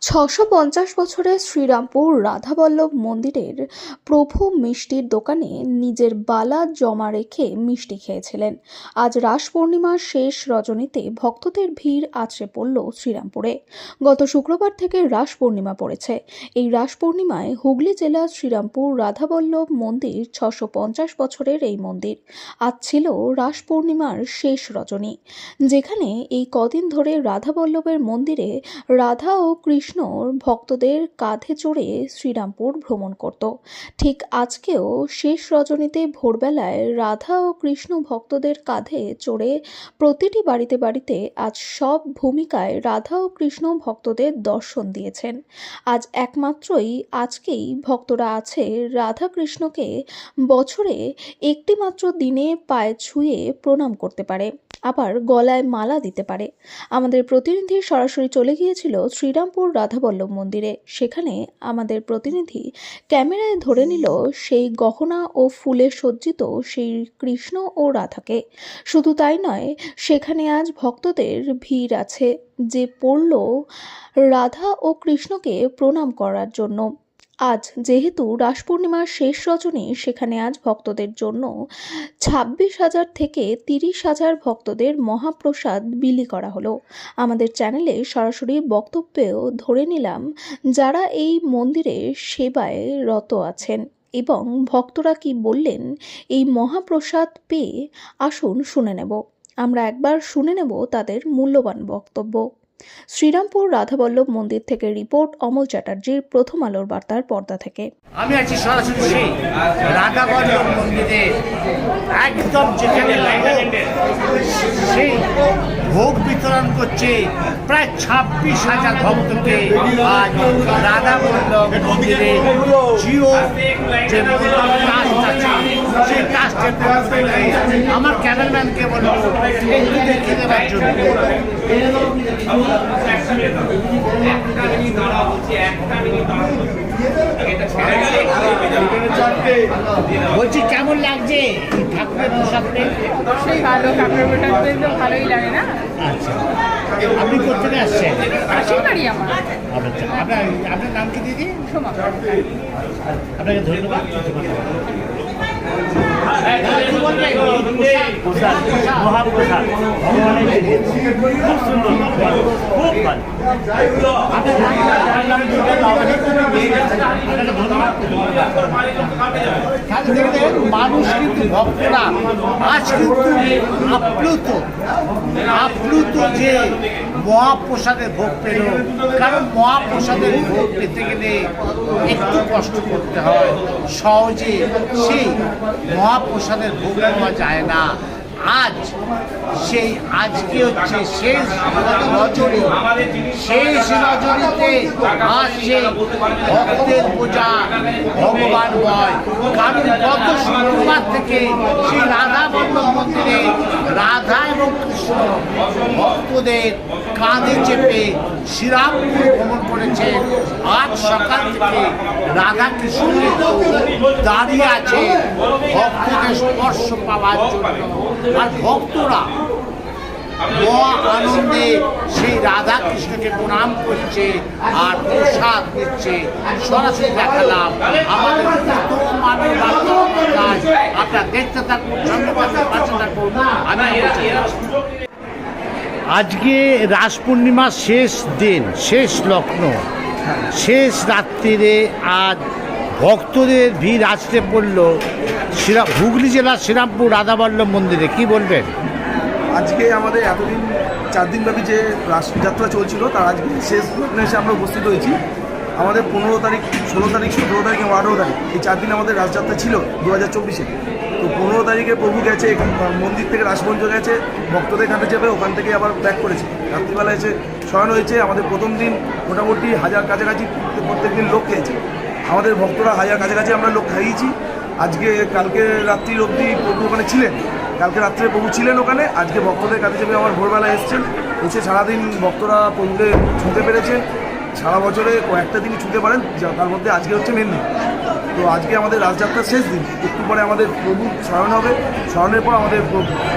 ৬৫০ বছরের শ্রীরামপুর রাধাবল্লভ মন্দিরের প্রভু মিষ্টির দোকানে নিজের বালা জমা রেখে মিষ্টি খেয়েছিলেন। আজ রাস পূর্ণিমার শেষ রজনীতে ভক্তদের ভিড় আছড়ে পড়ল শ্রীরামপুরে। গত শুক্রবার থেকে রাস পূর্ণিমা পড়েছে। এই রাস পূর্ণিমায় হুগলি জেলার শ্রীরামপুর রাধাবল্লভ মন্দির ৬৫০ বছরের এই মন্দির। আজ ছিল রাস পূর্ণিমার শেষ রজনী, যেখানে এই কদিন ধরে রাধাবল্লভের মন্দিরে রাধা ও কৃষ্ণ ভক্তদের কাঁধে চড়ে শ্রীরামপুর ভ্রমণ করত। ঠিক আজকেও শেষ রজনীতে ভোরবেলায় রাধা ও কৃষ্ণ ভক্তদের কাঁধে চড়ে প্রতিটি বাড়িতে বাড়িতে আজ সব ভূমিকায় রাধা ও কৃষ্ণ ভক্তদের দর্শন দিয়েছেন। আজ একমাত্রই আজকেই ভক্তরা আছে রাধা কৃষ্ণকে বছরে একটি মাত্র দিনে পায়ে ছুঁয়ে প্রণাম করতে পারে, আবার গলায় মালা দিতে পারে। আমাদের প্রতিনিধি সরাসরি চলে গিয়েছিল শ্রীরামপুর রাধাবল্লভ মন্দিরে। সেখানে আমাদের প্রতিনিধি ক্যামেরায় ধরে নিল সেই গহনা ও ফুলে সজ্জিত সেই কৃষ্ণ ও রাধাকে। শুধু তাই নয়, সেখানে আজ ভক্তদের ভিড় আছে যে পড়ল রাধা ও কৃষ্ণকে প্রণাম করার জন্য। আজ যেহেতু রাস পূর্ণিমার শেষ রজনী, সেখানে আজ ভক্তদের জন্য ২৬,০০০ থেকে ৩০,০০০ ভক্তদের মহাপ্রসাদ বিলি করা হলো। আমাদের চ্যানেলে সরাসরি বক্তব্যেও ধরে নিলাম যারা এই মন্দিরে সেবায় রত আছেন এবং ভক্তরা কি বললেন এই মহাপ্রসাদ পেয়ে। আসুন শুনে নেব, আমরা একবার শুনে নেব তাদের মূল্যবান বক্তব্য। শ্রীরামপুর রাধাবল্লভ মন্দির থেকে রিপোর্ট অমল চ্যাটার্জির, প্রথম আলোর বার্তার পর্দা থেকে। আমি আছি সরাসরি সেই রাধাবল্লভ মন্দিরে, একদম যেখানে সেই ভোগ বিতরণ করছে প্রায় ২৬,০০০ ভক্তকে। আজ রাধাবল্লভ মন্দিরে জিও যে কাস্ট আছে সেই কাস্টের আমার ক্যামেরাম্যানকে বলবো একটু দেখে দেওয়ার জন্য। বলছি কেমন লাগছে ঠাকুরের পোশাকটা? সেই ভালো, ঠাকুরের পোশাকটা তো ভালোই লাগে না? আচ্ছা, আপনি কোথেকে আসছেন? পাশের বাড়ি আমার। আচ্ছা, আপনার নাম কি দিদি? সোমা। আপনাকে ধন্যবাদ। মহাপ্রসাদ খুব সুন্দর, খুব ভালো। মানুষ কিন্তু ভক্তরা আজ কিন্তু আপ্লুত যে মহাপ্রসাদের ভোগ পেল। কারণ মহাপ্রসাদের ভোগ পেতে গেলে একটু কষ্ট করতে হয়, সহজে সেই মহাপ্রসাদের ভোগ পাওয়া যায় না। আজ সেই আজকে হচ্ছে শেষ রজনী, শেষ রজনীতে আজ সেই ভক্তের পূজা ভগবানময়। কারণ গত শুক্রবার থেকে সেই রাধাবল্লভ মন্দিরে রাধা এবং কৃষ্ণ ভক্তদের কাঁধে চেপে শ্রীরামপুর ভ্রমণ করেছেন। আজ সকাল থেকে রাধা কৃষ্ণ দাঁড়িয়ে আছে ভক্তদের স্পর্শ পাওয়ার জন্য। আর ভক্তরা মহা আনন্দে সেই রাধা কৃষ্ণকে প্রণাম করছে আর প্রসাদ দিচ্ছে। সরাসরি দেখালাম আমাদের আপনারা দেখতে থাকুন, পাশে থাকুন। আজকে রাস পূর্ণিমার শেষ দিন, শেষ লগ্ন, শেষ রাত্রিরে আজ ভক্তদের ভিড় আসতে পড়ল হুগলি জেলার শ্রীরামপুর রাধাবল্লভ মন্দিরে। কি বলবেন? আজকে আমাদের এতদিন 4 দিনব্যাপী যে রাসযাত্রা চলছিল তার আজকে শেষ লগ্নে এসে আমরা উপস্থিত হয়েছি। আমাদের 15 তারিখ, 16 তারিখ, 17 তারিখ এবং 18 তারিখ এই 4 দিন আমাদের রাসযাত্রা ছিল 2024-এ। তো 15 তারিখে প্রভু গেছে মন্দির থেকে রাসমঞ্চ গেছে, ভক্তদের কাছে যাবে, ওখান থেকে আবার ব্যাক করেছে। রাত্রিবেলা এসে শয়ন হয়েছে। আমাদের প্রথম দিন মোটামুটি 1000 কাছাকাছি প্রত্যেক দিন লোক খেয়েছে। আমাদের ভক্তরা 1000 কাছাকাছি আমরা লোক খাইয়েছি। আজকে কালকে রাত্রির অবধি প্রভু ওখানে ছিলেন, কালকে রাত্রে প্রভু ছিলেন ওখানে। আজকে ভক্তদের কাছে যাবে আমার ভোরবেলা এসছেন, এসে সারাদিন ভক্তরা প্রভুকে ছুঁতে পেরেছেন। সারা বছরে কয়েকটা দিনই ছুঁতে পারেন, তার মধ্যে আজকে হচ্ছে মেন দিন। তো আজকে আমাদের রাসযাত্রার শেষ দিন। একটু পরে আমাদের প্রভু শয়ন হবে, শয়নের পর আমাদের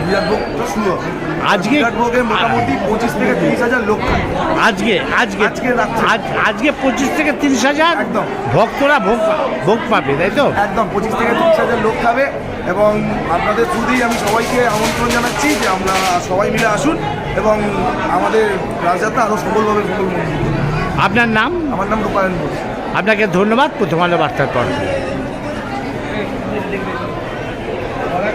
বিরাট ভোগ শুরু হবে। আজকে বিরাট ভোগে মোটামুটি 25 থেকে 30,000 লোক খায়। আজকে আজকে আজকে রাত্রে। আজকে 25 থেকে 30,000 একদম। ভক্তরা ভোগ পাবে, তাই তো? একদম 25 থেকে 30,000 লোক খাবে এবং আপনাদের থ্রুতেই আমি সবাইকে আমন্ত্রণ জানাচ্ছি যে আমরা সবাই মিলে আসুন এবং আমাদের রাজযাত্রা আরও সফলভাবে আপনার নাম? আমার নাম রূপায়ণ ঘোষ। আপনাকে ধন্যবাদ প্রথম আলো বার্তার পর।